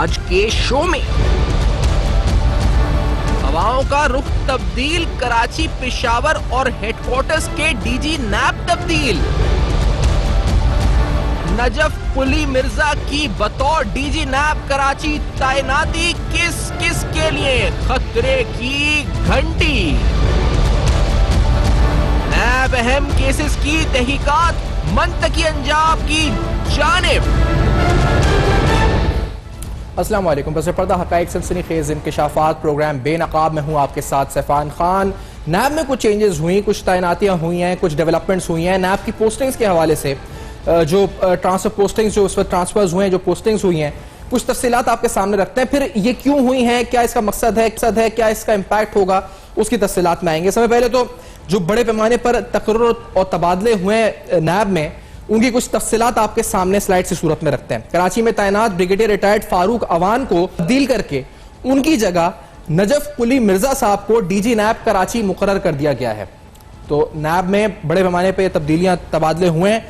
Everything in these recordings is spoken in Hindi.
आज के शो में। हवाओं का रुख तब्दील, कराची, पेशावर और हेडक्वार्टर्स के डीजी नैब तब्दील। नजफ कुली मिर्जा की बतौर डीजी नैब कराची तैनाती किस किस के लिए खतरे की घंटी। नैब अहम केसेस की तहकीकात मंतकी अंजाम की जानिब। अस्सलाम वालेकुम। बस पर्दा हक़ाइक़ सनसनीखेज़ इंकिशाफ़ात प्रोग्राम बेनकाब में हूँ आपके साथ सैफान खान। नैब में कुछ चेंजेस हुई, कुछ तैनातियाँ हुई हैं, कुछ डेवलपमेंट्स हुई हैं। नैब की पोस्टिंग्स के हवाले से जो ट्रांसफर पोस्टिंग्स जो इस वक्त ट्रांसफर्स हुए हैं, जो पोस्टिंग्स हुई हैं, कुछ तफसीलात आपके सामने रखते हैं। फिर ये क्यों हुई हैं, क्या इसका मकसद है, क्या इसका इम्पैक्ट होगा, उसकी तफसीलात में आएंगे। सबसे पहले तो जो बड़े पैमाने पर तकर्रुर और तबादले हुए नैब में, उनकी कुछ तफसीलात आपके सामने स्लाइड से सूरत में रखते हैं। कराची में तैनात ब्रिगेडियर रिटायर्ड फारूक अवान को तब्दील करके उनकी जगह नजफ कुली मिर्जा साहब को डीजी नैब कराची मुकर्रर कर दिया गया है। तो नैब में बड़े पैमाने पर तब्दीलियां, तबादले हुए हैं।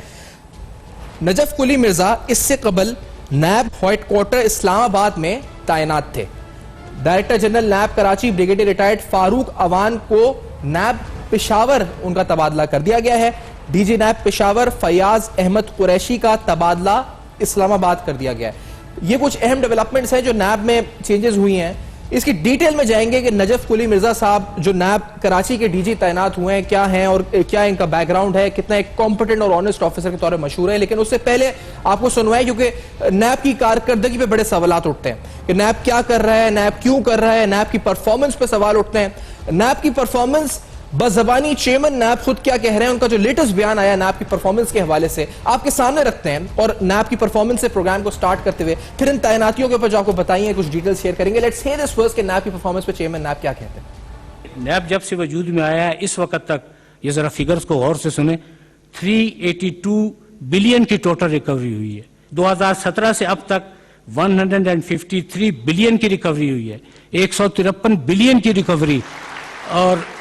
नजफ कुली मिर्जा इससे कबल नैब हेडक्वार्टर इस्लामाबाद में तैनात थे। डायरेक्टर जनरल नैब कराची ब्रिगेडियर रिटायर्ड फारूक अवान को नैब पेशावर उनका तबादला कर दिया गया है। डीजी नैब पेशावर फयाज अहमद कुरैशी का तबादला इस्लामाबाद कर दिया गया है। ये कुछ अहम डेवलपमेंट्स हैं जो नैब में चेंजेस हुई हैं। इसकी डिटेल में जाएंगे कि नजफ कुली मिर्जा साहब जो नैब कराची के डीजी तैनात हुए हैं क्या हैं और क्या इनका बैकग्राउंड है, कितना एक कॉम्पिटेंट और ऑनेस्ट ऑफिसर के तौर पर मशहूर है। लेकिन उससे पहले आपको सुनवाएं, क्योंकि नैब की कारकर्दगी पे बड़े सवालात उठते हैं कि नैब क्या कर रहा है, नैब क्यों कर रहा है, नैब की परफॉर्मेंस पे सवाल उठते हैं। नैब की परफॉर्मेंस बज़बानी चेयरमैन नैब खुद क्या कह रहे हैं, उनका जो लेटेस्ट बयान आया नैब की परफॉर्मेंस के हवाले से आपके सामने रखते हैं। और नैब की परफॉर्मेंस से प्रोग्राम को स्टार्ट करते हुए फिर इन तैनातियों के ऊपर जो आपको बताइए कुछ डिटेल्स शेयर करेंगे। लेट्स हियर दिस फर्स्ट कि नैब की परफॉर्मेंस पे चेयरमैन नैब क्या कहते हैं। नैब जब से वजूद में आया है इस वक्त तक, ये जरा फिगर्स को गौर से सुने, 382 बिलियन की टोटल रिकवरी हुई है। 2017 से अब तक 153 बिलियन की रिकवरी हुई है, 153 बिलियन की रिकवरी। और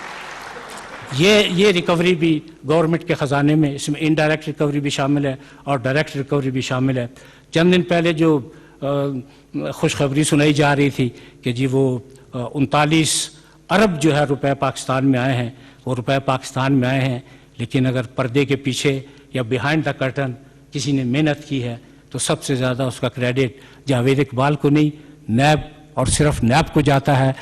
ये रिकवरी भी गवर्नमेंट के खजाने में, इसमें इनडायरेक्ट रिकवरी भी शामिल है और डायरेक्ट रिकवरी भी शामिल है। चंद दिन पहले जो खुशखबरी सुनाई जा रही थी कि जी वो 39 अरब जो है रुपए पाकिस्तान में आए हैं, वो रुपए पाकिस्तान में आए हैं। लेकिन अगर पर्दे के पीछे या बिहाइंड द कर्टन किसी ने मेहनत की है तो सबसे ज़्यादा उसका क्रेडिट जावेद इकबाल को नहीं, नैब और सिर्फ नैब को जाता है।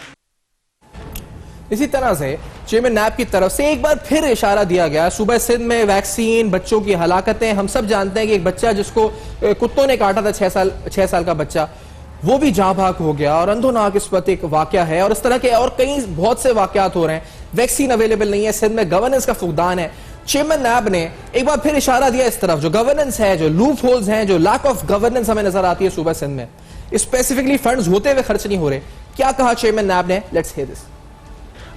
इसी तरह से चेयरमैन नैब की तरफ से एक बार फिर इशारा दिया गया, सूबा सिंध में वैक्सीन, बच्चों की हलाकतें, हम सब जानते हैं कि एक बच्चा जिसको कुत्तों ने काटा था, 6 साल का बच्चा, वो भी जहां भाग हो गया और अंधोनाक इस वक्त एक वाकया है। और इस तरह के और कई बहुत से वाकयात हो रहे हैं। वैक्सीन अवेलेबल नहीं है, सिंध में गवर्नेंस का फुकदान है। चेयरमैन नैब ने एक बार फिर इशारा दिया इस तरफ, जो गवर्नेंस है, जो लूप होल्स हैं, जो लैक ऑफ गवर्नेंस हमें नजर आती है सूबा सिंध में, स्पेसिफिकली फंड्स होते हुए खर्च नहीं हो रहे। क्या कहा चेयरमैन नैब ने, लेट्स हियर दिस।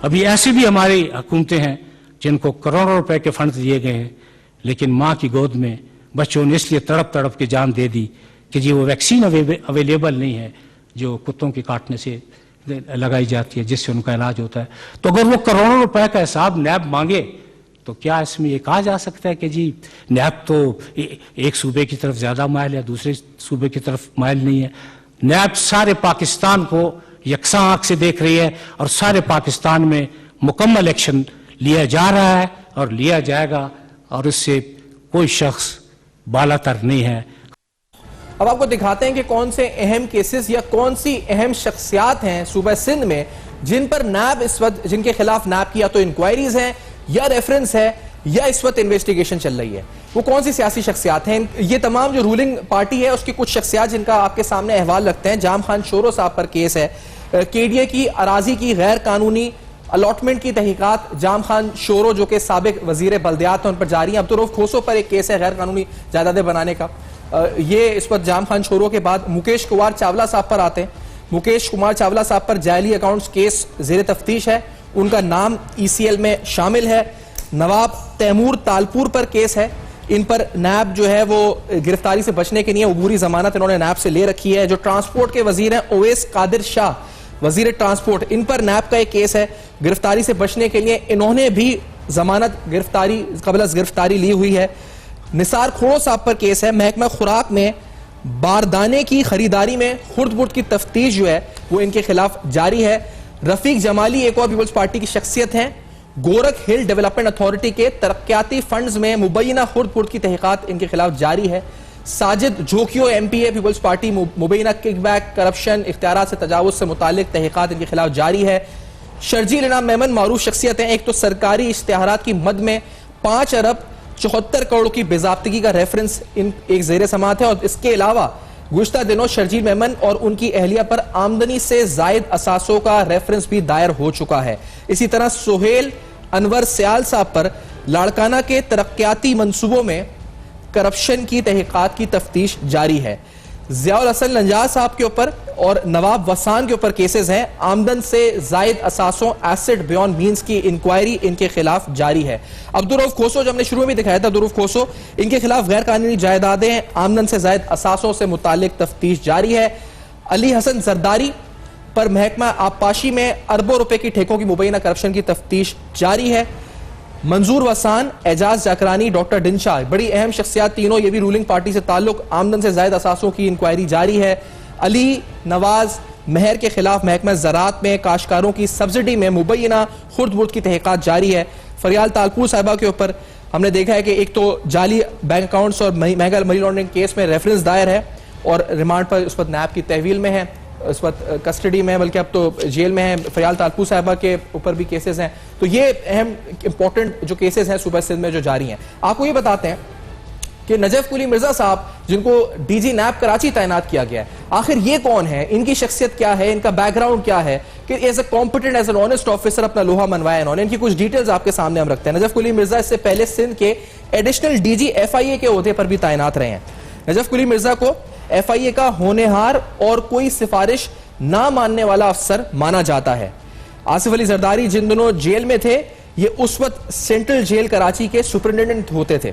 अभी ऐसी भी हमारी हुकूमतें हैं जिनको करोड़ों रुपए के फंड दिए गए हैं, लेकिन माँ की गोद में बच्चों ने इसलिए तड़प तड़प के जान दे दी कि जी वो वैक्सीन अवेलेबल नहीं है जो कुत्तों के काटने से लगाई जाती है, जिससे उनका इलाज होता है। तो अगर वो करोड़ों रुपए का हिसाब नैब मांगे तो क्या इसमें ये कहा जा सकता है कि जी नैब तो एक सूबे की तरफ ज्यादा माइल है, दूसरे सूबे की तरफ माइल नहीं है। नैब सारे पाकिस्तान को यकसा आंख से देख रही है और सारे पाकिस्तान में मुकम्मल एक्शन लिया जा रहा है और लिया जाएगा और इससे कोई शख्स बालातर नहीं है। अब आपको दिखाते हैं कि कौन से अहम केसेस या कौन सी अहम शख्सियात हैं सूबा सिंध में जिन पर नैब इस वक्त, जिनके खिलाफ नैब की या तो इंक्वायरीज हैं या रेफरेंस है या इस वक्त इन्वेस्टिगेशन चल रही है। वो कौन सी सियासी शख्सियात हैं? ये तमाम जो रूलिंग पार्टी है उसकी कुछ शख्सियात जिनका आपके सामने अहवाल रखते हैं। जाम खान शोरो साहब पर केस है, केडीए की अराजी की गैर कानूनी अलॉटमेंट की तहकीकात जाम खान शोरो जो कि साबिक वजीर बल्दियात हैं उन पर जारी है। अब्दुर्रऊफ खोसो पर एक केस है गैर कानूनी जायदादें बनाने का। ये इस पर जाम खान शोरो के बाद मुकेश कुमार चावला साहब पर आते हैं। मुकेश कुमार चावला साहब पर जाली अकाउंट्स केस जेर तफ्तीश है, उनका नाम ECL में शामिल है। नवाब तैमूर तालपुर पर केस है, इन पर नैब जो है वो गिरफ्तारी से बचने के लिए अबूरी जमानत इन्होंने नैब से ले रखी है। जो ट्रांसपोर्ट के वजीर हैं ओवैस कादिर शाह, वजीर ट्रांसपोर्ट, इन पर नैब का एक केस है। गिरफ्तारी से बचने के लिए इन्होंने भी जमानत गिरफ्तारी ली हुई है। निसार खोड़ो साहब पर केस है। महकमा खुराक में बारदाने की खरीदारी में खुर्द-बुर्द की तफ्तीश जो है वो इनके खिलाफ जारी है। रफीक जमाली एक और पीपल्स पार्टी की शख्सियत हैं। गोरख हिल डेवलपमेंट अथॉरिटी के तरक्याती फंड्स में मुबैना खुर्द-बुर्द की तहकीकात इनके खिलाफ जारी है। साजिद झोकियो एमपीए पीपल्स पार्टी मुबैना किकबैक, करप्शन, इख्तियारात से तजावुज से मुतालिक तहकीकात इनके खिलाफ जारी है। शर्जील इनाम मेमन मारूफ शख्सियत हैं। एक तो सरकारी इश्तिहारात की मद में 5 अरब 74 करोड़ की बेज़ाब्तगी का रेफरेंस इन एक ज़ेरे समात है और इसके अलावा गुज़श्ता दिनों शर्जील मेमन और उनकी अहलिया पर आमदनी से जायद असासों का रेफरेंस भी दायर हो चुका है। इसी तरह सुहेल अनवर सयाल साहब पर लाड़काना के तरक्याती मंसूबों में करप्शन की तहकीकात की तफ्तीश जारी है। ज़ियाउल हसन लंजाज साहब के ऊपर और नवाब वसान के ऊपर केसेस हैं। आमदन से जायद असासों एसेट बियॉन्ड मींस की इंक्वायरी इनके खिलाफ जारी है। अब्दुर्रऊफ खोसो जो हमने शुरू में भी दिखाया था, अब्दुर्रऊफ खोसो, इनके खिलाफ गैर कानूनी जायदादें, आमदन से जायद असासों से मुतालिक तफ्तीश जारी है। अली हसन जरदारी पर महकमा आबपाशी में अरबों रुपए की ठेकों की मुबैना करप्शन की तफ्तीश जारी है। मंजूर वसान, एजाज जाकरानी, डॉक्टर डिंशा, बड़ी अहम शख्सियात तीनों, ये भी रूलिंग पार्टी से ताल्लुक, आमदन से जायद असासों की इंक्वायरी जारी है। अली नवाज महर के खिलाफ महकमा ज़राअत में काश्तकारों की सब्सिडी में मुबैना खुर्द-बुर्द की तहकीकात जारी है। फरियाल तालपुर साहिबा के ऊपर हमने देखा है कि एक तो जाली बैंक अकाउंट्स और महंगा मनी लॉन्ड्रिंग केस में रेफरेंस दायर है और रिमांड पर उस वक्त नैब की तहवील में है, इस वक्त कस्टडी में है, बल्कि अब तो जेल में है। फरियाल तालपुर साहिबा के ऊपर भी केसेस हैं। तो ये अहम इंपॉर्टेंट जो केसेस हैं सूबा सिंध में जो जारी हैं। आपको ये बताते हैं कि नजफ कुली मिर्जा साहब जिनको डीजी नैब कराची तैनात किया गया है, आखिर ये कौन है, इनकी शख्सियत क्या है, इनका बैकग्राउंड क्या है कि as a competent, as an honest officer अपना लोहा मनवाया इन्होंने। इनकी कुछ डिटेल्स आपके सामने हम रखते हैं। नजफ कुली मिर्जा इससे पहले सिंध के एडिशनल डीजी FIA के ओहदे पर भी तैनात रहे हैं। नजफ कुली मिर्जा को FIA का होनेहार और कोई सिफारिश ना मानने वाला अफसर माना जाता है। आसिफ अली जरदारी जिन दिनों जेल में थे, ये उस वक्त सेंट्रल जेल कराची के सुपरिटेंडेंट होते थे।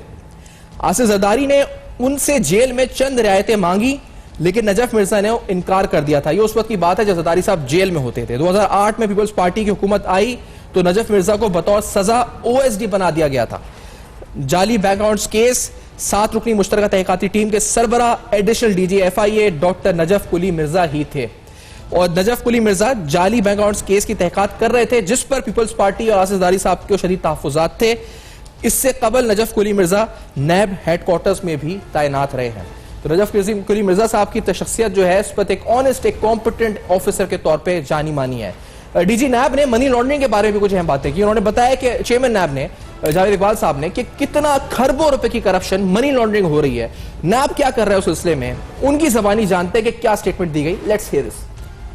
आसिफ जरदारी ने उनसे जेल में चंद रियायतें मांगी, लेकिन नजफ मिर्जा ने इनकार कर दिया था। ये उस वक्त की बात है जब जरदारी साहब जेल में होते थे। 2008 में पीपल्स पार्टी की हुकूमत आई तो नजफ मिर्जा को बतौर सजा OSD बना दिया गया था। जाली बैंक अकाउंट्स केस 7 रुकनी मुश्तरका तहकीकाती टीम के सरबरा additional DG FIA doctor Najaf Quli Mirza ही थे और नजफ कुली मिर्जा जाली बैंक अकाउंट्स केस की तहकीकात कर रहे थे जिस पर पीपल्स पार्टी और आसिफ जरदारी साहब के शदीद तहफ़्फ़ुज़ात थे। इससे कबल नजफ कुली मिर्जा नैब हेडक्वार्टर्स में भी तैनात रहे हैं। तो नजफ कुली मिर्जा साहब की शख्सियत जो है, इस पर एक ऑनेस्ट, एक कॉम्पिटेंट ऑफिसर के तौर पर जानी मानी है। डीजी नैब ने मनी लॉन्ड्रिंग के बारे में भी कुछ अहम बातें की। उन्होंने बताया कि चेयरमैन नैब ने, जावेद इकबाल साहब ने, कि कितना खरबों रुपए की करप्शन, मनी लॉन्ड्रिंग हो रही है। नैब क्या कर रहा है उस सिलसिले में, उनकी जबानी जानते हैं कि क्या स्टेटमेंट दी गई। Let's hear this.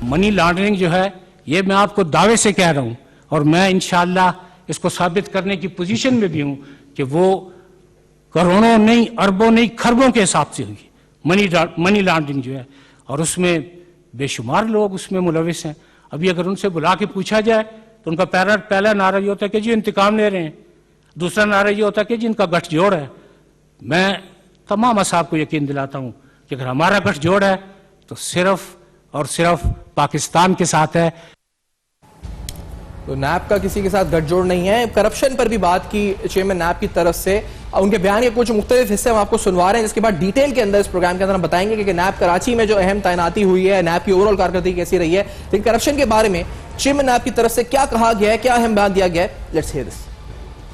Money laundering जो है, ये मैं आपको दावे से कह रहा हूं और मैं इंशाअल्लाह इसको साबित करने की पोजीशन में भी हूं कि वो करोड़ों नहीं, अरबों नहीं, खरबों के हिसाब से हुई मनी लॉन्ड्रिंग जो है, और उसमें बेशुमार लोग उसमें मुलविस हैं। अभी अगर उनसे बुला के पूछा जाए तो उनका पहला नारा ये होता है कि जी इंतकाम ले रहे हैं, दूसरा नारा ये होता है कि जी इनका गठजोड़ है। मैं तमाम असाब को यकीन दिलाता हूं कि अगर हमारा गठजोड़ है तो सिर्फ और सिर्फ पाकिस्तान के साथ है। तो नैब का किसी के साथ गठजोड़ नहीं है। करप्शन पर भी बात की चेयरमैन नैब की तरफ से। उनके बयान के कुछ मुख्तलिफ हिस्से हम आपको सुनवा रहे हैं, जिसके बाद डिटेल के अंदर इस प्रोग्राम के अंदर हम बताएंगे कि नैब कराची में जो अहम तैनाती हुई है, नैब की ओवरऑल कारकर्दगी कैसी रही है। लेकिन करप्शन के बारे में चेयरमैन नैब की तरफ से क्या कहा गया है, क्या अहम बयान दिया गया है, लेट्स हियर दिस।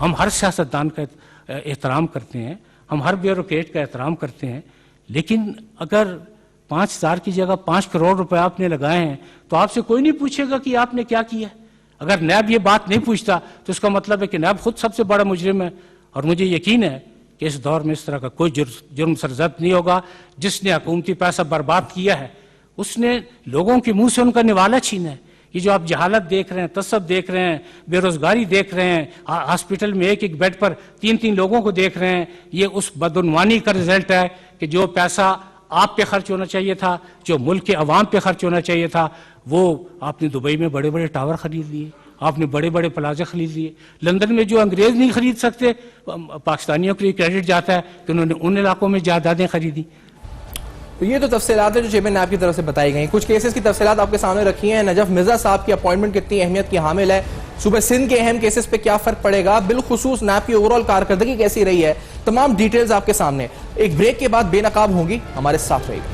हम हर सियासतदान का एहतराम करते हैं, हम हर ब्यूरोक्रेट का एहतराम करते हैं, लेकिन अगर 5,000 की जगह 5 करोड़ रुपए आपने लगाए हैं तो आपसे कोई नहीं पूछेगा कि आपने क्या किया। अगर नैब ये बात नहीं पूछता तो इसका मतलब है कि नैब खुद सबसे बड़ा मुजरिम है। और मुझे यकीन है कि इस दौर में इस तरह का कोई जुर्म सरजद नहीं होगा। जिसने हुकूमती पैसा बर्बाद किया है उसने लोगों के मुंह से उनका निवाला छीना है। ये जो आप जहालत देख रहे हैं, तसब देख रहे हैं, बेरोजगारी देख रहे हैं, हॉस्पिटल में एक एक बेड पर 3-3 लोगों को देख रहे हैं, ये उस बदउनवानी का रिजल्ट है कि जो पैसा आप पे खर्च होना चाहिए था, जो मुल्क के अवाम पे खर्च होना चाहिए था, वो आपने दुबई में बड़े बड़े टावर खरीद लिए, आपने बड़े बड़े प्लाजा खरीद लिए। लंदन में जो अंग्रेज नहीं खरीद सकते, पाकिस्तानियों को क्रेडिट जाता है कि उन्होंने उन इलाकों में जायदादें खरीदी। तो ये तो तफसीलात है जो चेयरमैन नैब की तरफ से बताई गई। कुछ केसेस की तफसीलात आपके सामने रखी हैं। नजफ मिर्जा साहब की अपॉइंटमेंट कितनी अहमियत की हामिल है, सुबह सिंध के अहम केसेस पे क्या फर्क पड़ेगा, बिलखुसूस नैब की ओवरऑल कारकर्दगी कैसी रही है, तमाम डिटेल्स आपके सामने एक ब्रेक के बाद बेनकाब होंगी। हमारे साथ रहिएगा।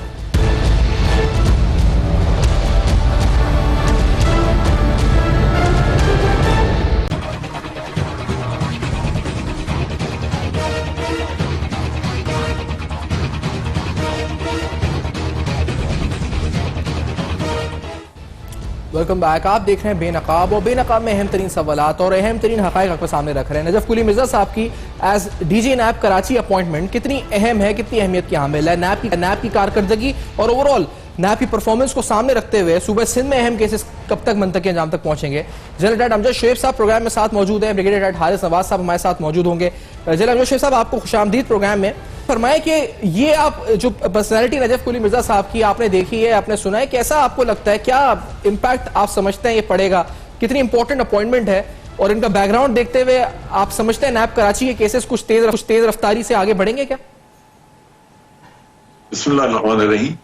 Welcome back. आप देख रहे हैं बेनकाब, और बेनकाब में अहम तरीन सवालात और अहम तरीन हक़ाइक़ आपके सामने रख रहे हैं। नजफ कुली मिर्जा साहब की as DG NAB Karachi appointment कितनी अहम है, कितनी अहमियत की हामिल है, नैब की कारकर्दगी और ओवरऑल नैब की परफॉर्मेंस को सामने रखते हुए सूबे सिंध में अहम केसेस कब तक मंतकी अंजाम तक पहुंचेंगे। जनरल डॉक्टर अमजद शोएब साहब प्रोग्राम में साथ मौजूद हैं, ब्रिगेडियर डॉक्टर हारिस नवाज साहब हमारे साथ मौजूद होंगे। जनरल अमजद शोएब साहब, आपको खुशामदीद प्रोग्राम में। फरमाए कि ये आप जो पर्सनैलिटी नजफ कुली मिर्जा साहब की आपने देखी है, आपने सुना है, कैसा आपको लगता है, क्या इम्पैक्ट आप समझते हैं ये पड़ेगा, कितनी इंपॉर्टेंट अपॉइंटमेंट है, और इनका बैकग्राउंड देखते हुए आप समझते हैं नैब कराची के केसेस कुछ तेज रफ्तारी से आगे बढ़ेंगे क्या? बिस्मिल्लाहिर्रहमानिर्रहीम।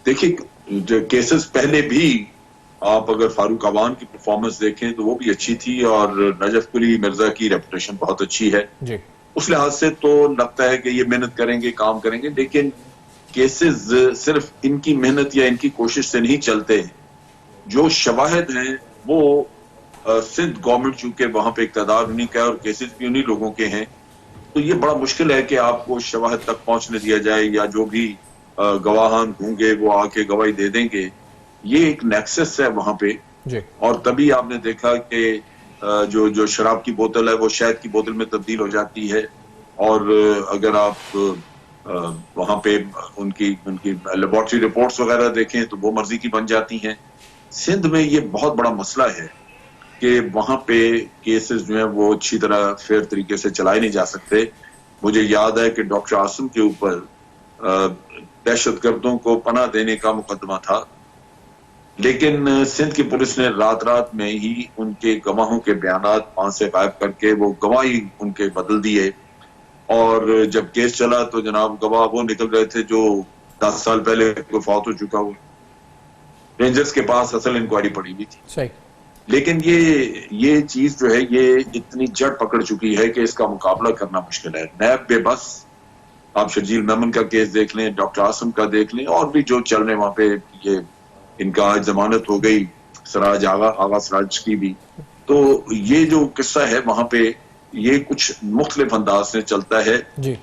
देखिए, जो केसेस पहले भी आप अगर फारूक अवान की परफॉर्मेंस देखें तो वो भी अच्छी थी, और नजफ कुली मिर्जा की रेपुटेशन बहुत अच्छी है जी। उस लिहाज से तो लगता है कि ये मेहनत करेंगे, काम करेंगे, लेकिन केसेस सिर्फ इनकी मेहनत या इनकी कोशिश से नहीं चलते। जो शवाहिद हैं वो सिंध गवर्नमेंट, चूंकि वहां पे इक़्तिदार उन्हीं का है और केसेस भी उन्हीं लोगों के हैं, तो ये बड़ा मुश्किल है कि आपको शवाहिद तक पहुंचने दिया जाए, या जो भी गवाहान होंगे वो आके गवाही दे देंगे। ये एक नेक्सस है वहां पे जी। और तभी आपने देखा कि जो शराब की बोतल है वो शहद की बोतल में तब्दील हो जाती है, और अगर आप वहां पे उनकी लेबोरेटरी रिपोर्ट्स वगैरह देखें तो वो मर्जी की बन जाती हैं। सिंध में ये बहुत बड़ा मसला है कि वहां पे केसेस जो है वो अच्छी तरह फेयर तरीके से चलाए नहीं जा सकते। मुझे याद है कि डॉक्टर आसिम के ऊपर दहशतगर्दों को पनाह देने का मुकदमा था, लेकिन सिंध की पुलिस ने रात में ही उनके गवाहों के बयानात वहां से गायब करके वो गवाही उनके बदल दिए, और जब केस चला तो जनाब गवाह वो निकल रहे थे जो 10 साल पहले कोई फौत हो चुका हो। रेंजर्स के पास असल इंक्वायरी पड़ी हुई थी। सही। लेकिन ये चीज जो है ये इतनी जड़ पकड़ चुकी है कि इसका मुकाबला करना मुश्किल है। नैब बेबस, आप शर्जील मेमन का केस देख लें, डॉक्टर आसिम का देख लें, और भी जो चल रहे वहां पे, ये इनका आज जमानत हो गई, सराज आगा सराज की भी। तो ये जो किस्सा है वहां पे ये कुछ मुख्तलिफ अंदाज से चलता है,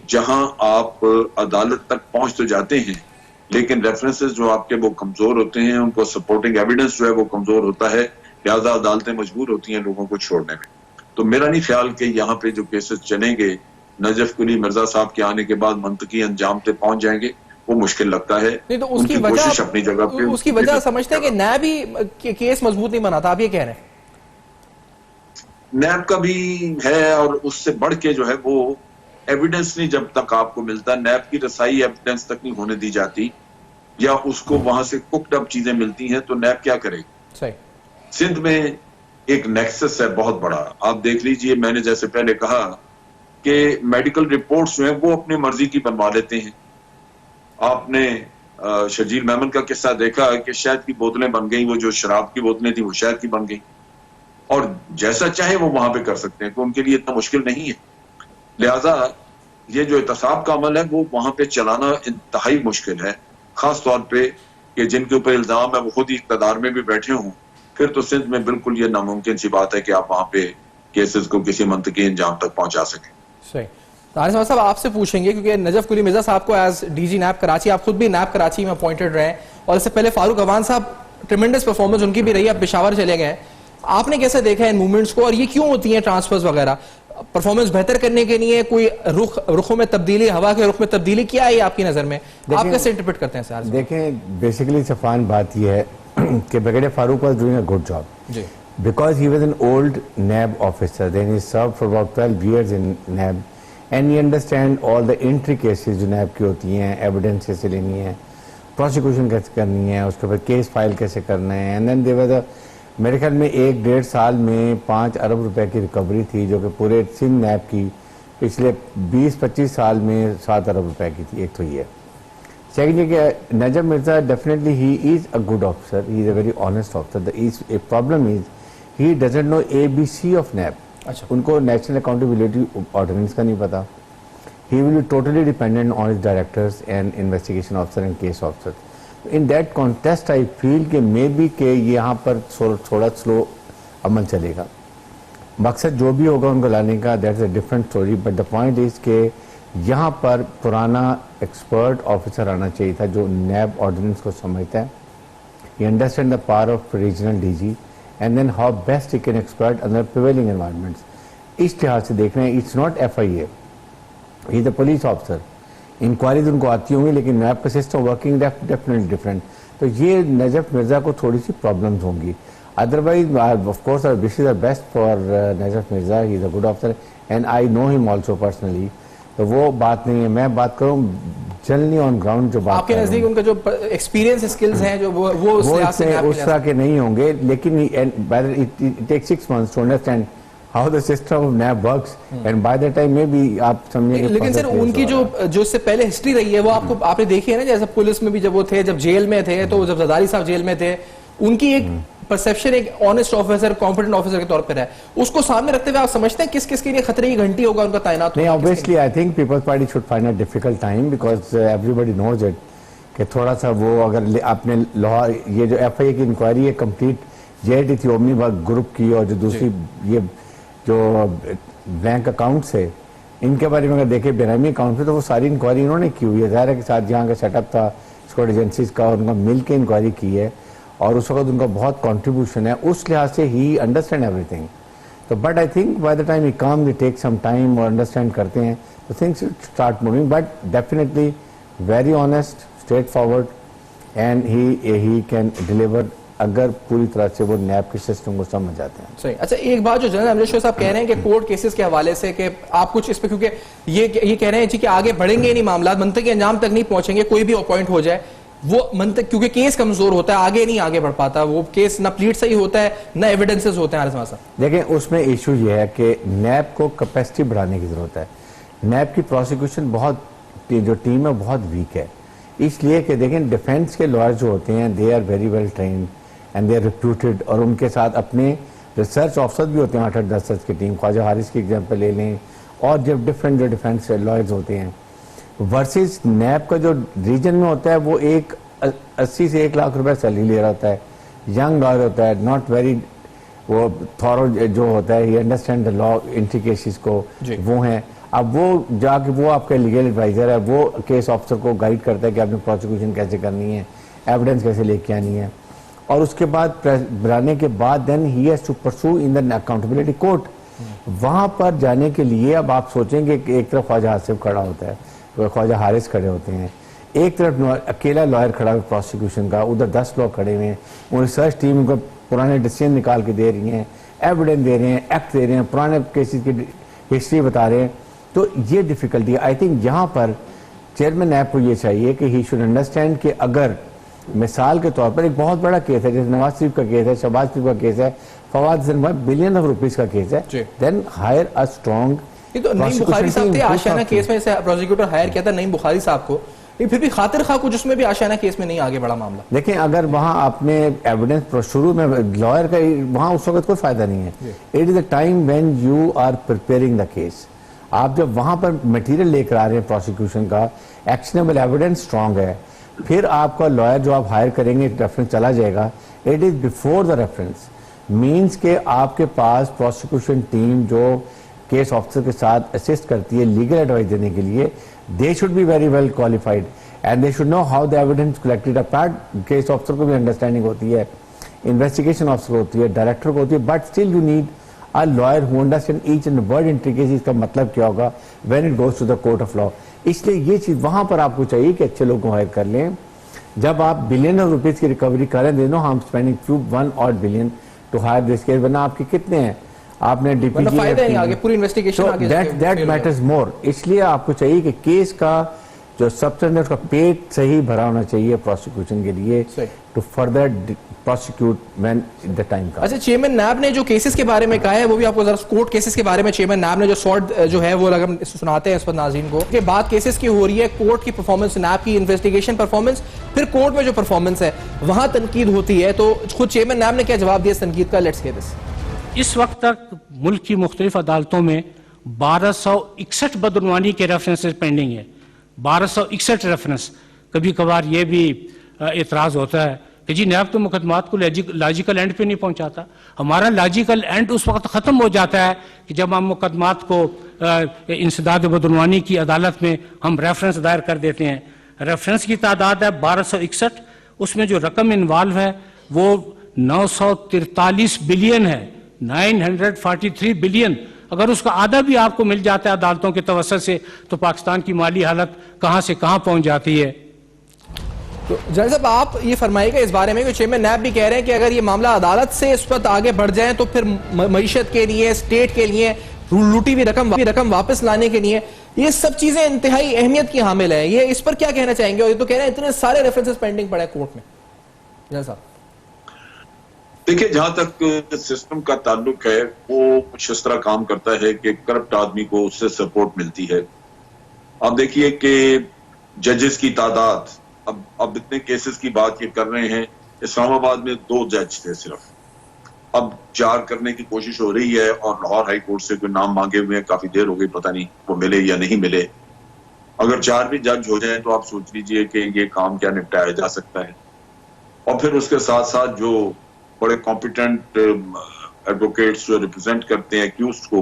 जहां आप अदालत तक पहुंच तो जाते हैं लेकिन रेफरेंसेस जो आपके वो कमजोर होते हैं, उनको सपोर्टिंग एविडेंस जो है वो कमजोर होता है, लिहाजा अदालतें मजबूर होती हैं लोगों को छोड़ने में। तो मेरा नहीं ख्याल कि यहाँ पे जो केसेस चलेंगे नजफ कुली मिर्जा साहब के आने के बाद मंतकी अंजाम पे पहुंच जाएंगे, वो मुश्किल लगता है। नहीं तो उसकी वजह अपनी जगह पे, उसकी वजह समझते हैं कि नैब ही केस मजबूत नहीं बना था, आप ये कह रहे हैं? नैब का भी है, और उससे बढ़ के जो है वो एविडेंस नहीं जब तक आपको मिलता, नैब की रसाई एविडेंस तक नहीं होने दी जाती, या उसको वहां से कुक्ड अप चीजें मिलती हैं, तो नैब क्या करेगी? सही। सिंध में एक नेक्सस है बहुत बड़ा। आप देख लीजिए, मैंने जैसे पहले कहा कि मेडिकल रिपोर्ट्स जो है वो अपनी मर्जी की बनवा लेते हैं। आपने शर्जील मेमन का किस्सा देखा कि शहद की बोतलें बन गई, वो जो शराब की बोतलें थी वो शहद की बन गई, और जैसा चाहे वो वहां पे कर सकते हैं, तो उनके लिए इतना मुश्किल नहीं है। लिहाजा ये जो एहतसाब का अमल है वो वहां पे चलाना इंतहाई मुश्किल है, खास तौर पे कि जिनके ऊपर इल्जाम है वो खुद ही इक़्तिदार में भी बैठे हों, फिर तो सिंध में बिल्कुल ये नामुमकिन सी बात है कि आप वहां पे केसेस को किसी मंतकी अंजाम तक पहुंचा सकें। सही। हारिस नवाज साहब, आपसे पूछेंगे क्योंकि नजफ कुली मिर्जा साहब को एज डीजी नैब कराची, आप खुद भी नैब कराची में अपॉइंटेड रहे, और इससे पहले फारूक अवान साहब, ट्रिमेंडस परफॉर्मेंस उनकी भी रही, अब पेशावर चले गए। आपने कैसे देखा है इन मूवमेंट्स को, और ये क्यों होती हैं ट्रांसफर्स वगैरह? परफॉर्मेंस बेहतर करने के लिए कोई रुखों में तब्दीली, हवा के रुख में तब्दीली क्या है आपकी नजर में, आप कैसे इंटरप्रेट करते हैं सर? देखें, बेसिकली सफान बात यह है कि brigadier Farooq was doing a good job जी, because he was an old NAB officer, then he served for about 12 years in NAB and he understand all the intricacies जो NAB की होती हैं, एविडेंस कैसे लेनी है, प्रोसिक्यूशन कैसे करनी है, उसके बाद केस फाइल कैसे करना है, एंड देन देयर वाज मेरे ख्याल में 1-1.5 साल में 5 अरब रुपए की रिकवरी थी, जो कि पूरे सिंध NAB की पिछले 20-25 साल में 7 अरब रुपए की थी। एक तो ये सेकेंड, कि Najaf Mirza definitely he is a good officer, he is a very honest officer. The problem is he doesn't know ABC of NAB. अच्छा। उनको नेशनल अकाउंटेबिलिटी ऑर्डिनेंस का नहीं पता। He will be totally dependent on his directors and investigation officer and case officer. In that contest I feel कि मे बी के यहाँ पर थोड़ा स्लो अमल चलेगा। मकसद जो भी होगा उनको लाने का, that's a different story, but the point is के यहाँ पर पुराना एक्सपर्ट ऑफिसर आना चाहिए था जो नैब ऑर्डिनेंस को समझता है। He understands the power of regional DG and then how best he can exploit under prevailing environments. इस लिहाज से देख रहे हैं, it's not FIA, he is a police officer. Inquiries उनको आती होंगी लेकिन नैब का सिस्टम वर्किंग डेफिनेटली डिफरेंट। तो ये नजफ मिर्जा को थोड़ी सी प्रॉब्लम्स होंगी। Otherwise of course our wishes are best for Najaf Mirza, he is a good officer and I know him also personally. तो वो बात नहीं है, मैं बात करूँ जनरली ऑन ग्राउंड जो बात आपके नजदीक उनका जो एक्सपीरियंस स्किल्स हैं जो वो उस तरह के नहीं होंगे, लेकिन it takes 6 months to understand how the system of NAB works and by the time may be आप समझेंगे। लेकिन सर उनकी जो इससे पहले हिस्ट्री रही है वो आपको आपने देखी है ना, जैसे पुलिस में भी जब वो थे, जब जेल में थे, तो जब जरदारी साहब जेल में थे, उनकी एक परसेप्शन एक ऑनेस्ट ऑफिसर, कॉम्पिटेंट ऑफिसर के तौर पर है। उसको सामने रखते हुए आप समझते हैं किस किस के लिए खतरे की घंटी होगा उनका तैनात? नहीं, obviously I think People's Party should find a difficult time because everybody knows it कि थोड़ा सा वो अगर आपने लाहौर ये जो FIA की इंक्वायरी है कंप्लीट JIT थी ओमनीबर्ग ग्रुप की, और जो दूसरी ये जो बैंक अकाउंट है इनके बारे में अगर देखें बेनामी अकाउंट पे, तो वो सारी इंक्वायरी इन्होंने की हुई है। ज़ाहिर है के साथ जहाँ का सेटअप था स्क्वाड एजेंसीज का, उनका मिल के इंक्वायरी की है और उस वक्त उनका बहुत कंट्रीब्यूशन है, उस लिहाज से ही अंडरस्टैंड एवरीथिंग। तो but I think by the time he come we take some time और अंडरस्टैंड करते हैं तो things start moving, but definitely very honest, straight forward and he can deliver अगर पूरी तरह से वो नैब के सिस्टम को समझ जाते हैं। सही। अच्छा, एक बात जो जनरल एमलेश्वर साहब कह रहे हैं कि कोर्ट केसेस के हवाले से कि आप कुछ इस पे, क्योंकि ये कह रहे हैं जी कि आगे बढ़ेंगे ही नहीं मामला, मंतकी अंजाम तक नहीं पहुंचेंगे, कोई भी अपॉइंट हो जाए वो मंतक, क्योंकि केस कमजोर होता है, आगे नहीं आगे बढ़ पाता वो केस, ना प्लीट सही होता है ना एविडेंसेस होते हैं। देखिए उसमें इशू ये है कि नैब को कैपेसिटी बढ़ाने की जरूरत है। नैब की प्रोसिक्यूशन बहुत जो टीम है बहुत वीक है, इसलिए कि देखें डिफेंस के लॉयर जो होते हैं they are very well trained and they are reputed, और उनके साथ अपने रिसर्च ऑफिसर भी होते हैं 8-8, 10 की टीम। ख्वाजा हारिस की एग्जाम्पल ले लें, और जब डिफरेंट जो डिफेंस लॉयर्स होते हैं वर्सेस नैब का जो रीजन में होता है वो एक 80 से 1 लाख रुपए सैलरी ले रहा होता है, यंग लॉयर होता है, नॉट वेरी वो थॉरो जो होता है, ही अंडरस्टैंड द लॉ इंट्रिकेसीज को वो हैं। अब वो जाके वो आपका लीगल एडवाइजर है, वो केस ऑफिसर को गाइड करता है कि आपने प्रोसिक्यूशन कैसे करनी है, एविडेंस कैसे लेके आनी है, और उसके बाद बनाने के बाद then he has to pursue in the accountability court. वहां पर जाने के लिए अब आप सोचेंगे कि एक तरफ ख्वाजा आसिफ खड़ा होता है, ख्वाजा हारिस खड़े होते हैं, एक तरफ अकेला लॉयर खड़ा है प्रोसिक्यूशन का, उधर 10 लोग खड़े हुए हैं, वो रिसर्च टीम को पुराने डिसीजन निकाल के दे रही हैं, एविडेंस दे रहे हैं, एक्ट दे रहे हैं, पुराने केसेस की हिस्ट्री बता रहे हैं। तो ये डिफिकल्टी है। आई थिंक यहाँ पर चेयरमैन नैब को ये चाहिए कि ही शुड अंडरस्टैंड कि अगर मिसाल के तौर पर एक बहुत बड़ा केस है, जैसे नवाज शरीफ का केस है, शहबाज शरीफ का केस है, फवाद ज़रमाई बिलियन ऑफ रुपीस का केस है, देन हायर अ स्ट्रॉन्ग। तो नईम बुखारी साहब थे आशियाना केस में, प्रोसिक्यूटर हायर किया था नईम बुखारी साहब को, फिर भी खातिर खा कुछ उसमें भी आशियाना केस में नहीं आगे बढ़ा मामला। देखें अगर वहां आपने एविडेंस शुरू में लॉयर का वहां उस वक्त कोई फायदा नहीं है। It is the time when you are preparing the case. आप जब वहां पर मटेरियल लेकर आ रहे हैं प्रोसिक्यूशन का, एक्शनेबल एविडेंस स्ट्रांग है, फिर आपका लॉयर जो आप हायर करेंगे रेफरेंस चला जाएगा, it is before the reference, means के आपके पास प्रोसिक्यूशन टीम जो केस ऑफिसर के साथ असिस्ट करती है लीगल एडवाइस देने के लिए, they should be very well qualified and they should know how the evidence collected. Apart case officer को भी अंडरस्टैंडिंग होती है, इन्वेस्टिगेशन ऑफिसर होती है, डायरेक्टर को होती है, but still you need a lawyer who understand each and word intricacies का मतलब क्या होगा when it goes to the court of law. इसलिए ये चीज वहां पर आपको चाहिए कि अच्छे लोगों को हायर कर लें। जब आप बिलियन ऑफ रुपीज की रिकवरी करें, दे नो हम spending 1 billion to hire this case, वरना आपके कितने हैं, आपने डीपीजी आगे पूरी इन्वेस्टिगेशन आगे दैट मैटर्स मोर। इसलिए आपको चाहिए कि केस का जो सब्सटेंस है उसका पेट सही भरा होना चाहिए प्रोसिक्यूशन के लिए to further prosecute when the time का। अच्छा, चेयरमैन नैब ने जो केसेस के बारे में कहा है वो भी आपको जरा कोर्ट केसेस के बारे में चेयरमैन नैब ने जो शॉर्ट जो है वो अगर सुनाते हैं इस पर नाज़रीन को कि बात केसेस की हो रही है, कोर्ट की परफॉर्मेंस, नैब की इन्वेस्टिगेशन परफॉर्मेंस, फिर कोर्ट में जो परफॉर्मेंस है वहां तनकीद होती है, तो खुद चेयरमैन नैब ने क्या जवाब दिया इस तनकीद का, लेट्स हियर दिस। इस वक्त तक मुल्क की मुख्तलिफ अदालतों में 1261 बदउनवानी के रेफरेंसेस पेंडिंग है। 1261 रेफरेंस। कभी कभार ये भी एतराज़ होता है कि जी नैब तो मुकदमात को लॉजिकल एंड पे नहीं पहुंचाता। हमारा लॉजिकल एंड उस वक्त ख़त्म हो जाता है कि जब हम मुकदमात को इंसदाद बदउनवानी की अदालत में हम रेफरेंस दायर कर देते हैं। रेफरेंस की तादाद है 1261, उसमें जो रकम इन्वॉल्व है वो 943 बिलियन है, 943 बिलियन। अगर उसका आधा भी आपको मिल जाता है अदालतों के तवस्सुत से तो पाकिस्तान की माली हालत कहां से कहां पहुंच जाती है। तो जनरल साहब आप ये फरमाइएगा इस बारे में कि चेयरमैन नैब भी कह रहे हैं कि अगर ये मामला अदालत से इस वक्त आगे बढ़ जाए तो फिर मईशत के लिए, स्टेट के लिए लूटी हुई रकम वापस लाने के लिए ये सब चीजें इंतहाई अहमियत की हामिल है। ये इस पर क्या कहना चाहेंगे? और ये तो कह रहे हैं इतने सारे रेफरेंसेस पेंडिंग पड़े कोर्ट में। जनरल साहब देखिए, जहां तक सिस्टम का ताल्लुक है वो कुछ इस तरह काम करता है कि करप्ट आदमी को उससे सपोर्ट मिलती है। आप देखिए कि जजेस की तादाद, अब इतने केसेस की बात ये कर रहे हैं, इस्लामाबाद में 2 जज थे सिर्फ, अब 4 करने की कोशिश हो रही है और लाहौर हाई कोर्ट से कोई नाम मांगे हुए हैं, काफी देर हो गई, पता नहीं वो मिले या नहीं मिले। अगर 4 भी जज हो जाए तो आप सोच लीजिए कि ये काम क्या निपटाया जा सकता है। और फिर उसके साथ साथ जो बड़े कॉम्पिटेंट एडवोकेट्स जो रिप्रेजेंट करते हैं एक्यूज्ड को,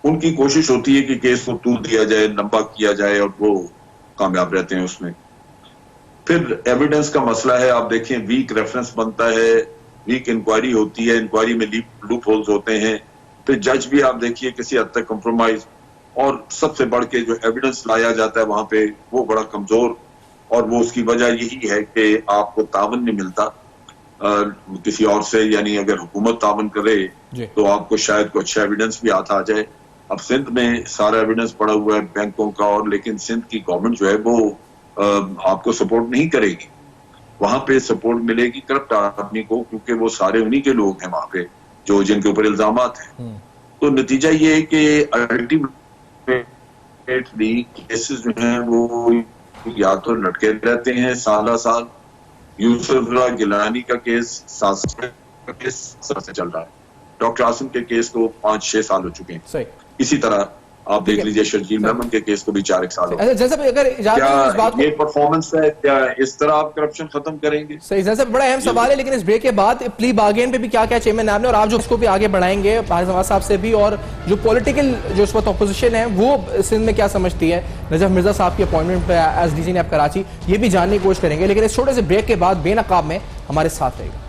उनकी कोशिश होती है कि केस को तूल दिया जाए, लंबा किया जाए, और वो कामयाब रहते हैं उसमें। फिर एविडेंस का मसला है। आप देखें, वीक रेफरेंस बनता है, वीक इंक्वायरी होती है, इंक्वायरी में लूप होल्स होते हैं। फिर जज भी आप देखिए किसी हद तक कंप्रोमाइज, और सबसे बढ़ के जो एविडेंस लाया जाता है वहां पे वो बड़ा कमजोर, और वो उसकी वजह यही है कि आपको तावन नहीं मिलता किसी और से। यानी अगर हुकूमत तावन करे तो आपको शायद कोई अच्छा एविडेंस भी हाथ आ जाए। अब सिंध में सारा एविडेंस पड़ा हुआ है बैंकों का, और लेकिन सिंध की गवर्नमेंट जो है वो आपको सपोर्ट नहीं करेगी। वहां पे सपोर्ट मिलेगी करप्ट आदमी को, क्योंकि वो सारे उन्हीं के लोग हैं वहां पे जो जिनके ऊपर इल्जामात हैं। तो नतीजा ये है कि अल्टीमेटली केसेस जो हैं वो या तो लटके रहते हैं साल साल। यूसुफ गिलानी का केस 7 साल से चल रहा है, डॉक्टर आसिम के केस को 5-6 साल हो चुके हैं। इसी तरह आप देख लीजिए शर्जील मेमन के केस को भी 4 साल हो गए। क्या ये परफॉर्मेंस है? क्या इस तरह आप करप्शन खत्म करेंगे? सही जैसे बड़ा अहम सवाल है। लेकिन इस ब्रेक के बाद प्ली बार्गेन पे भी क्या क्या चेयरमैन नैब ने, और आप जो उसको भी आगे बढ़ाएंगे हारिस नवाज साहब से भी, और जो पॉलिटिकल जो इस वक्त ऑपोजिशन है वो सिंध में क्या समझती है नजफ मिर्जा साहब की अपॉइंटमेंट पे एज डीजी नैब कराची, ये भी जानने की कोशिश करेंगे। लेकिन इस छोटे से ब्रेक के बाद बेनकाब में हमारे साथ रहेगा।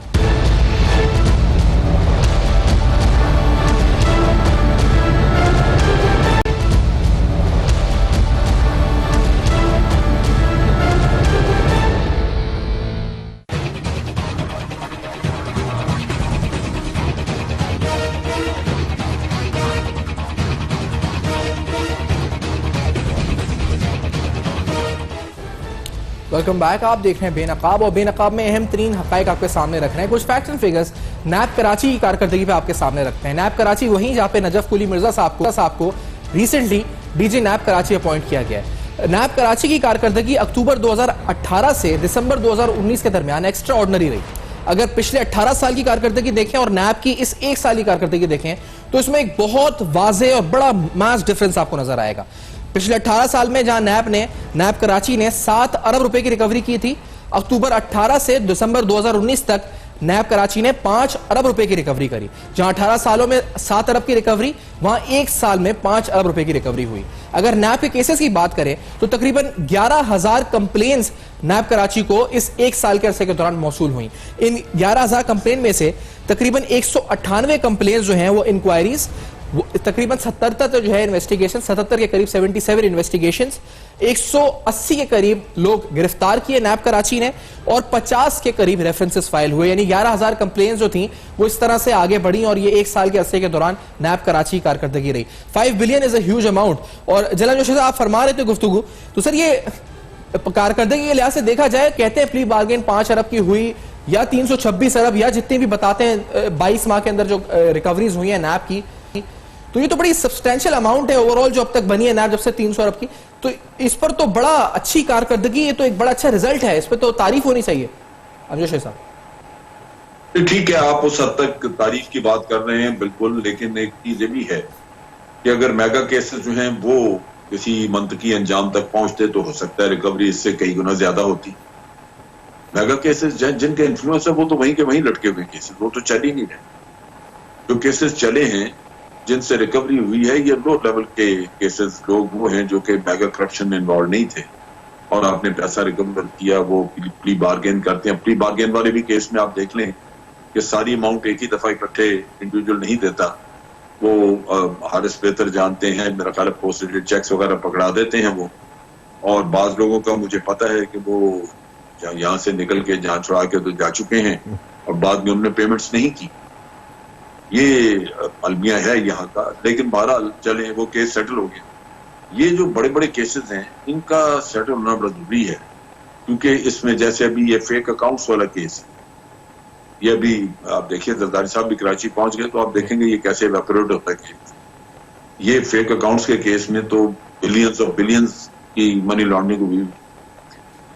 Welcome back. आप देख रहे हैं बेनकाब, और बेनकाब में अहम तरीन हकाइक आपके सामने रख रहे हैं। कुछ फैक्ट्स एंड फिगर्स नैब कराची की कारकर्दगी पे आपके सामने रखते हैं। नैब कराची वहीं जहां पे नजफ कुली मिर्जा साहब को recently DG NAB Karachi appoint किया गया है। नैब कराची की कारकर्दगी अक्टूबर 2018 से दिसंबर 2019 के दरमियान एक्स्ट्रा ऑर्डिनरी रही। अगर पिछले 18 साल की कारकर्दगी देखें और नैब की इस 1 साल की कारकर्दगी देखें तो इसमें एक बहुत वाज़ेह और बड़ा मास डिफरेंस आपको नजर आएगा। पिछले 18 साल में जहां नैब कराची ने 7 अरब रुपए की रिकवरी की थी, अक्टूबर 18 से दिसंबर 2019 तक नैब कराची ने 5 अरब रुपए की रिकवरी करी। जहां 18 सालों में 7 अरब की रिकवरी, वहां 1 साल में 5 अरब रुपए की रिकवरी हुई। अगर नैब के केसेस की बात करें तो तकरीबन 11,000 कंप्लेंट्स नैब कराची को इस 1 साल के अरसे के दौरान मौसूल हुई। इन 11,000 कंप्लेंट में से तकरीबन 198 कंप्लेंट्स जो हैं वो इंक्वायरीज, तकरीबन 77 जो है इन्वेस्टिगेशन, 77 के करीब 77 इन्वेस्टिगेशंस, 180 के करीब लोग गिरफ्तार किए नैब कराची ने, और 50 के करीब रेफरेंसेस फाइल हुए। यानी 11,000 कंप्लेंट्स जो थी वो इस तरह से आगे बढ़ी, और ये 1 साल के अरसे के दौरान नैब कराची की कारकर्दगी रही। 5 billion is a huge amount. और जलाल जोशी साहब आप फरमा रहे थे गुफ्तगू, तो सर ये कारकर्दगी के लिहाज से देखा जाए, कहते हैं प्ली बार्गेन 5 अरब की हुई या 326 अरब या जितने भी बताते हैं 22 माह के अंदर जो रिकवरीज हुई है नैब की, तो ये तो बड़ी सब्सटेंशियल अमाउंट है ओवरऑल जो अब तक बनी है नैब जब से 300 अरब की। तो इस पर तो बड़ा अच्छी कारकर्दगी, ये तो एक बड़ा अच्छा रिजल्ट है, इस पर तो तारीफ होनी चाहिए। जोशी साहब ठीक है, आप उस हद तक तारीख की बात कर रहे हैं बिल्कुल, लेकिन एक चीज ये भी है कि अगर मेगा केसेस जो हैं वो किसी मंतकी अंजाम तक पहुंचते तो हो सकता है रिकवरी इससे कई गुना ज्यादा होती। मेगा केसेस जिनके इन्फ्लुएंस है वो तो वहीं के वहीं लटके हुए केसेस, वो तो चल ही नहीं रहे। जो केसेस चले हैं जिनसे रिकवरी हुई है ये लो लेवल के केसेस, लोग वो हैं जो कि मेगा करप्शन में इन्वॉल्व नहीं थे और आपने पैसा रिकवर किया, वो प्ली बार्गेन करते हैं। प्ली बार्गेन वाले भी केस में आप देख लें कि सारी अमाउंट एक ही दफा इकट्ठे इंडिविजुअल नहीं देता, वो हारिस बेहतर जानते हैं, मेरा ख्याल पोस्टेड चेक्स वगैरह पकड़ा देते हैं वो। और बाज लोगों का मुझे पता है कि वो यहाँ से निकल के जान छुड़ा के तो जा चुके हैं और बाद में उन्होंने पेमेंट्स नहीं की। ये अलमिया है यहाँ का, लेकिन बहरहाल चले वो केस सेटल हो गया। ये जो बड़े बड़े केसेस हैं इनका सेटल होना बड़ा जरूरी है, क्योंकि इसमें जैसे अभी ये फेक अकाउंट्स वाला केस है, ये अभी आप देखिए जरदारी साहब भी कराची पहुंच गए तो आप देखेंगे ये कैसे इवेपोरेट होता है केस। ये फेक अकाउंट्स के केस में तो बिलियंस ऑफ बिलियंस की मनी लॉन्ड्रिंग हुई।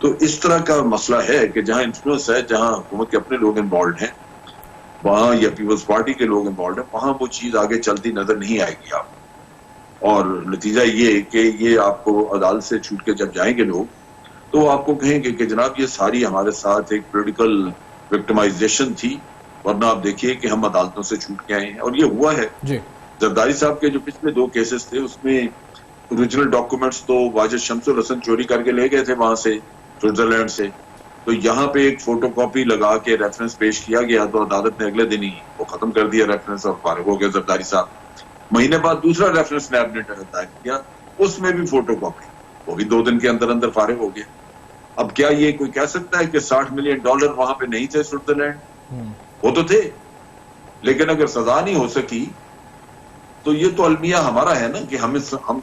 तो इस तरह का मसला है कि जहां इन्फ्लुएंस है, जहां हुकूमत के अपने लोग इन्वॉल्व हैं, वहां या पीपल्स पार्टी के लोग इन्वॉल्व हैं, वहां वो चीज आगे चलती नजर नहीं आएगी आपको। और नतीजा ये कि ये आपको अदालत से छूट के जब जाएंगे लोग तो आपको कहेंगे कि जनाब ये सारी हमारे साथ एक पॉलिटिकल विक्टिमाइजेशन थी, वरना आप देखिए कि हम अदालतों से छूट के आए हैं। और ये हुआ है जी। जरदारी साहब के जो पिछले 2 केसेस थे उसमें ओरिजिनल डॉक्यूमेंट्स तो वाजिद शमसुल हसन चोरी करके ले गए थे वहां से, स्विट्जरलैंड से, तो यहाँ पे एक फोटोकॉपी लगा के रेफरेंस पेश किया गया तो अदालत ने अगले दिन ही वो खत्म कर दिया रेफरेंस और फारिग हो गया जरदारी साहब। महीने बाद दूसरा रेफरेंस नैब ने दायर किया, उसमें भी फोटोकॉपी, वो भी 2 दिन के अंदर अंदर फारिग हो गया। अब क्या ये कोई कह सकता है कि $60 मिलियन वहां पे नहीं थे स्विट्जरलैंड? वो तो थे, लेकिन अगर सजा नहीं हो सकी तो ये तो अलमिया हमारा है ना कि हम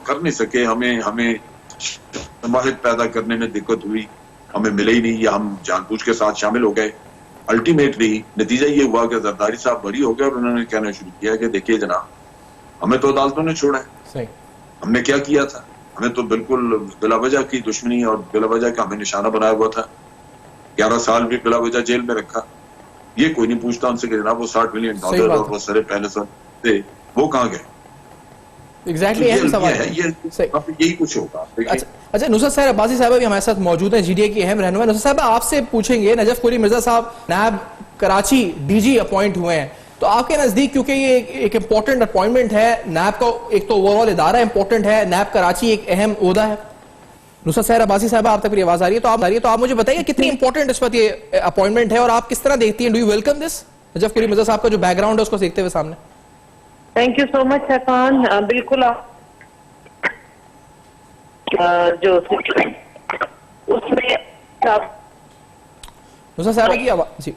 कर नहीं सके, हमें शवाहिद पैदा करने में दिक्कत हुई, हमें मिले ही नहीं या हम जानबूझ के साथ शामिल हो गए। अल्टीमेटली नतीजा ये हुआ कि जरदारी साहब बरी हो गए और उन्होंने कहना शुरू किया कि देखिए जनाब हमें तो अदालतों ने छोड़ा है, सही हमने क्या किया था, हमें तो बिल्कुल बिलावजह की दुश्मनी और बिलावजह का हमें निशाना बनाया हुआ था, 11 साल भी बिलावजह जेल में रखा। ये कोई नहीं पूछता उनसे कि जनाब वो $60 मिलियन और वो सारे पहले थे वो कहाँ गए। एग्जैक्टली सवाल है, यही कुछ होगा। अच्छा नुसरत साहब अब्बासी साहब भी हमारे साथ मौजूद हैं, जीडीए की अहम रहनुमा। नुसरत साहब आपसे पूछेंगे, नजफ कुली मिर्जा साहब नैब कराची डीजी अपॉइंट हुए हैं, तो आपके नजदीक क्योंकि ये एक इंपॉर्टेंट अपॉइंटमेंट है, नैब का एक तो ओवरऑल इदारा इंपॉर्टेंट है, नैब कराची एक अहम ओहदा है। नुसरत साहब अब्बासी साहब आप तक मेरी आवाज आ रही है तो आप मुझे बताइए कितनी इंपॉर्टेंट इस वक्त ये अपॉइंटमेंट है और आप किस तरह देखती हैं, do you welcome this? Najaf Quli Mirza साहब का जो बैकग्राउंड है उसको देखते हुए सामने। Thank you so much Saifan. बिल्कुल आप जो उसमें नुसरत साहब की आवाज जी,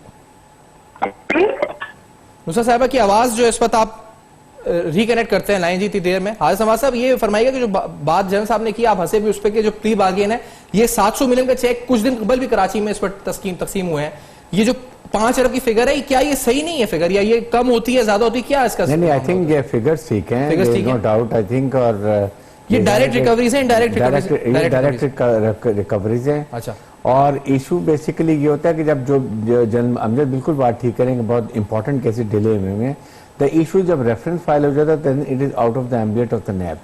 नुसरत साहब की आवाज जो इस वक्त आप रिकनेक्ट करते हैं लाइन जी इतनी देर में। हाजिर समाज साहब ये फरमाइएगा कि जो बात जनरल साहब ने की, आप हंसे भी उस पर कि जो प्ली बार्गेन है, ये 700 मिलियन का चेक कुछ दिन कबल भी कराची में इस पर तकसीम हुए हैं, ये जो 5 अरब की फिगर है, क्या ये सही नहीं है फिगर, या ये कम होती है ज्यादा होती है, क्या इसका? नहीं, आई थिंक ये फिगर्स ठीक हैं, नो डाउट आई थिंक। और ये डायरेक्ट रिकवरीज हैं, इनडायरेक्ट रिकवरीज हैं। अच्छा, और इशू बेसिकली ये होता है कि जब जो अमजद बिल्कुल बात ठीक करेंगे, बहुत इंपॉर्टेंट केसेस डिले में द इशू जब रेफरेंस फाइल हो जाता है then it is out of the ambit of the NAB,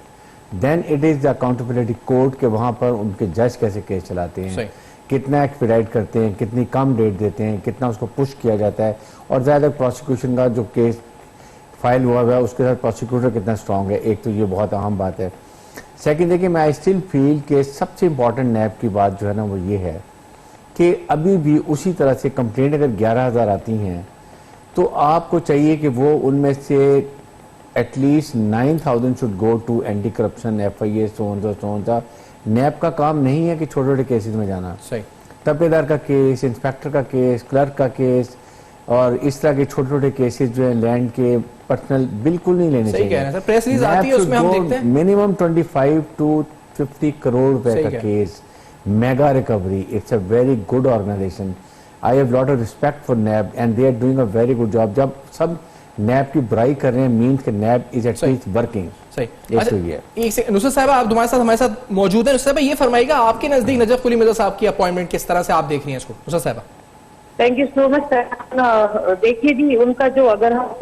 then it is the accountability court के वहां पर उनके जज कैसे केस चलाते हैं, कितना एक्सपीडाइट करते हैं, कितनी कम डेट देते हैं, कितना उसको पुश किया जाता है, और ज़्यादा प्रोसिक्यूशन का जो केस फाइल हुआ है उसके साथ प्रोसिक्यूटर कितना स्ट्रांग है। एक तो ये बहुत अहम बात है। सेकंड देखिए, मैं आई स्टिल फील कि सबसे इंपॉर्टेंट नैब की बात जो है ना वो ये है कि अभी भी उसी तरह से कंप्लेंट अगर 11,000 आती हैं तो आपको चाहिए कि वो उनमें से at least 9,000 should go to anti corruption, FIA, सोन। नैब का काम नहीं है कि छोटे छोटे केसेस में जाना, सही तबेदार का केस, इंस्पेक्टर का केस, क्लर्क का केस और इस तरह के छोटे छोटे केसेस जो है लैंड के पर्सनल बिल्कुल नहीं लेने चाहिए। प्रेस रिलीज आती है उसमें हम देखते हैं मिनिमम 25 to 50 करोड़ रुपए का case, mega recovery. It's a very good organisation, I have lot of respect for NAB and they are doing a very good job. जब सब नैब की बुराई कर रहे हैं मीन्स कि नैब इज एटलीस्ट वर्किंग। सही। एक नुसरत साहब आप हमारे साथ मौजूद हैं। नुसरत साहब ये फरमाइएगा, आपके नजदीक नजफ कुली मिर्जा साहब की अपॉइंटमेंट किस तरह से आप देख रही हैं इसको? नुसरत साहब thank you so much sir. देखिए जी, उनका जो अगर हम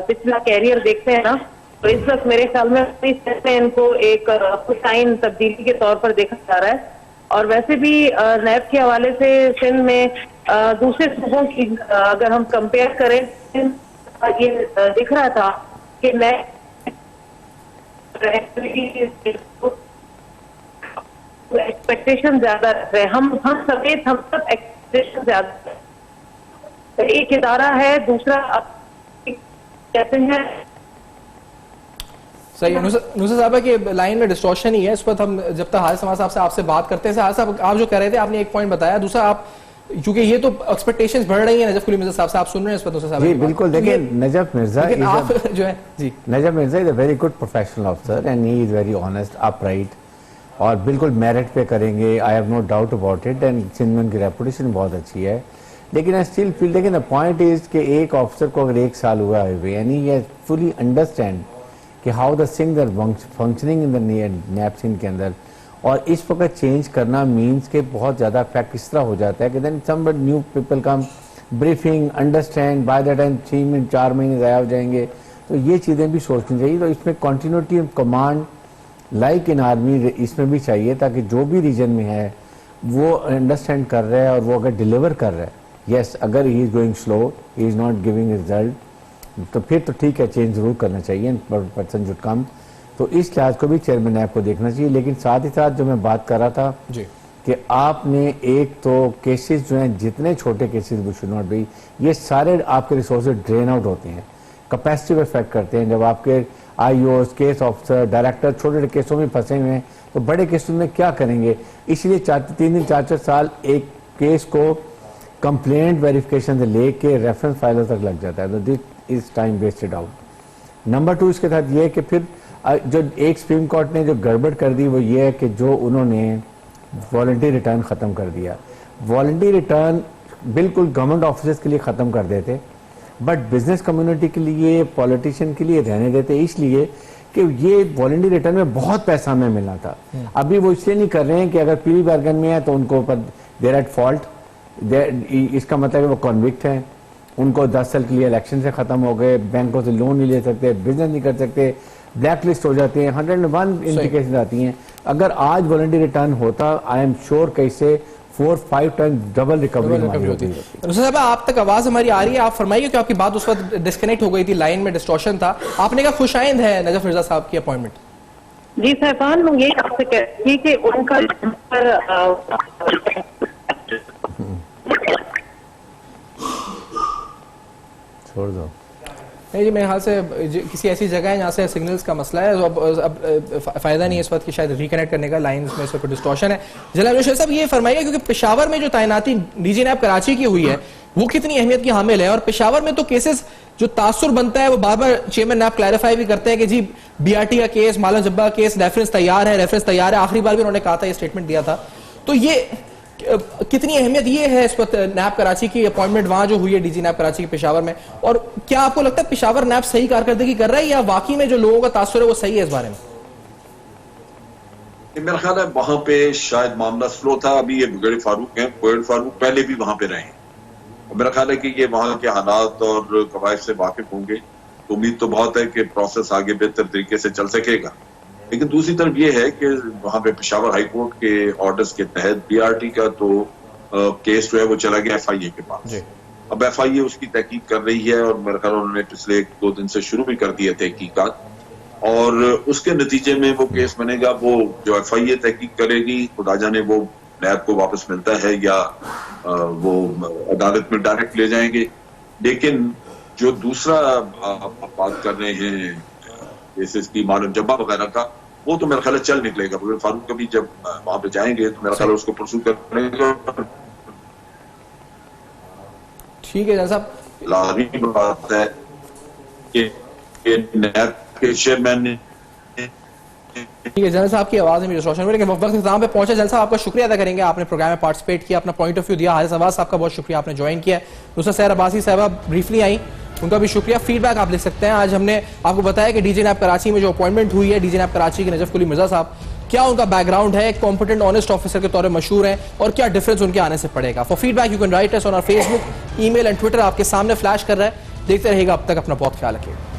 पिछला कैरियर देखते हैं ना, तो इस वक्त मेरे ख्याल में इनको एक खुशाइन तब्दीली के तौर पर देखा जा रहा है। और वैसे भी नैब के हवाले से सिंध में दूसरे सूबों की अगर हम कंपेयर करें, ये दिख रहा था कि नैब एक्सपेक्टेशन ज्यादा रहे, हम समेत हम सब एक्सपेक्टेशन ज्यादा। एक इदारा है, दूसरा कहते हैं सही। नुसरत साहब की लाइन में डिस्टॉर्शन ही है, इस पर हम जब तक हारिस समाज साहब से आपसे बात करते हैं। हारिस साहब, आप जो कह रहे थे, आपने एक पॉइंट बताया, दूसरा आप, क्योंकि ये तो एक्सपेक्टेशंस बढ़ रही है नजफ कुली मिर्जा साहब से, आप सुन रहे हैं इस पर नुसरत साहब? जी बिल्कुल। देखिए, नजफ मिर्जा आप जो है जी, Najaf Mirza is a very good professional officer and he is very honest, upright, और बिल्कुल मेरिट पे करेंगे, I have no doubt about it. And Sindh में उनकी रेपुटेशन बहुत अच्छी है। लेकिन आई स्टिल फील, लेकिन द पॉइंट इज कि एक ऑफिसर को अगर 1 साल हुआ है यानी ये फुली अंडरस्टैंड कि हाउ द सिंह are functioning in the NAB Sindh के अंदर, और इस वक्त चेंज करना मीन्स के बहुत ज़्यादा इफेक्ट इस तरह हो जाता है कि then somebody new people come, briefing, understand, by the time 4 महीने ज़ाया हो जाएंगे। तो ये चीज़ें भी सोचनी चाहिए। तो इसमें continuity of command like in army इसमें भी चाहिए, ताकि जो भी रीजन में है वो अंडरस्टैंड कर रहा है और वो अगर डिलीवर कर रहा है, यस, अगर he is going slow, he is not giving result, तो फिर तो ठीक है, चेंज जरूर करना चाहिए, पर्सन शुड कम। तो इस लिहाज को भी चेयरमैन नैब को देखना चाहिए। लेकिन साथ ही साथ जो मैं बात कर रहा था जी, कि आपने एक तो केसेस जो हैं, जितने छोटे केसेस वो शुड नॉट बी, ये सारे आपके रिसोर्सेज ड्रेन आउट होते हैं, कैपेसिटी इफेक्ट करते हैं। जब आपके आईओएस, केस ऑफिसर, डायरेक्टर छोटे छोटे केसों में फंसे हुए हैं, तो बड़े केसों में क्या करेंगे? इसलिए 3-4 साल एक केस को कंप्लेंट वेरिफिकेशन से लेके रेफरेंस फाइलों तक लग जाता है। तो this is time wasted out. Number 2 इसके साथ ये है कि फिर जो एक सुप्रीम कोर्ट ने जो गड़बड़ कर दी वो ये है कि जो उन्होंने वॉलंटरी रिटर्न ख़त्म कर दिया। वॉलंटरी रिटर्न बिल्कुल गवर्नमेंट ऑफिसर्स के लिए ख़त्म कर देते, बट बिजनेस कम्युनिटी के लिए, पॉलिटिशियन के लिए रहने देते, इसलिए कि ये वॉलंटरी रिटर्न में बहुत पैसा हमें मिलना था। अभी वो इसलिए नहीं कर रहे हैं कि अगर प्री बार्गन में है तो उनको ऊपर देर एट फॉल्ट, इसका मतलब है वो कॉन्विक्ट है, उनको 10 साल के लिए इलेक्शन से ख़त्म हो गए, बैंकों से लोन नहीं ले सकते, बिजनेस नहीं कर सकते, ब्लैक लिस्ट हो जाते हैं, 101 इंडिकेशन आती हैं। अगर आज वॉलंटरी रिटर्न होता, आई एम श्योर कि इससे 4-5 टाइम डबल रिकवरी होती है। साहब, आप तक आवाज हमारी आ रही है, आप फरमाइए, कि आपकी बात उस वक्त डिस्कनेक्ट हो गई थी, लाइन में डिस्टॉर्शन था। आपने कहा खुशाइंद है नजफ मिर्जा साहब की अपॉइंटमेंट। जी सैफान, मैं ये आपसे कहती हूँ कि उनका छोड़ दो। नहीं जी, मेरे ख्याल से किसी ऐसी जगह है जहाँ से सिग्नल्स का मसला है, तो अब फायदा नहीं है इस वक्त कि शायद रिकनेक्ट करने का, लाइन में इस वक्त डिस्टॉर्शन है। जनाब जोशी साहब, ये फरमाइए, क्योंकि पेशावर में जो तैनाती डीजी नैब कराची की हुई है वो कितनी अहमियत की हामिल है, और पेशावर में तो केसेस जो तासुर बनता है वो बार बार चेयरमैन नैब क्लैरिफाई भी करते हैं कि जी बीआरटी का केस, मालम जब्बा केस, रेफरेंस तैयार है, आखिरी बार भी उन्होंने कहा था, ये स्टेटमेंट दिया था। तो ये कितनी अहमियत ये है इस वक्त नैब कराची की अपॉइंटमेंट वहां जो हुई है डीजी नैब कराची के पेशावर में, और क्या आपको लगता है पेशावर नैब सही कारकर्दगी कर रहा है, या वाकई में जो लोगों का तासुर है वो सही है इस बारे में? मेरा ख्याल है वहां पे शायद मामला स्लो था। अभी ये बुगड़ी फारूक हैं, बुगड़ी फारूक पहले भी वहां पे रहे हैं, और मेरा ख्याल है कि ये वहां के हालात और कवायद से वाकिफ होंगे। तो उम्मीद तो बहुत है कि प्रोसेस आगे बेहतर तरीके से चल सकेगा। लेकिन दूसरी तरफ ये है कि वहां पे पेशावर हाई कोर्ट के ऑर्डर्स के तहत बीआरटी का तो केस जो है वो चला गया एफआईए के पास। अब एफआईए उसकी तहकीक कर रही है, और मेरे ख्याल उन्होंने पिछले 1-2 दिन से शुरू भी कर दिए तहकीकात, और उसके नतीजे में वो केस बनेगा। वो जो एफआईए तहकीक करेगी, खुदा जाने वो नैब को वापस मिलता है या वो अदालत में डायरेक्ट ले जाएंगे। लेकिन जो दूसरा आप बात कर रहे हैं केसेस की, मालूम जब्बा वगैरह का, वो तो मेरा ख्याल चल निकलेगा। बुगड़ी फारूक कभी जब वहां पे जाएंगे तो मेरा ख्याल उसको परसू करेंगे। ठीक है साहब, लाजमी बात है कि नैब के चेयरमैन ने, ठीक है जनरल साहब की आवाज में रोशन वक्त इख्तिताम पे पहुंचा। जनरल साहब, आपका शुक्रिया अदा करेंगे, आपने प्रोग्राम में पार्टिसिपेट किया, अपना पॉइंट ऑफ व्यू दिया। हारिस अब्बास साहब का बहुत शुक्रिया, आपने ज्वाइन किया। दूसरा सैर अब्बासी साहबा ब्रीफली आई, उनका भी शुक्रिया। फीडबैक आप लिख सकते हैं। आज हमने आपको बताया कि डीजी नैब कराची में जो अपॉइंटमेंट हुई है डीजी नैब कराची के नजफ कुली मिर्जा साहब, क्या उनका बैकग्राउंड है, कॉम्पिटेंट ऑनेस्ट ऑफिसर के तौर पर मशहूर हैं, और क्या डिफरेंस उनके आने से पड़ेगा। For feedback you can write us on our Facebook, email and Twitter आपके सामने फ्लैश कर रहा है। देखते रहेगा, अब तक अपना बहुत ख्याल रखिएगा।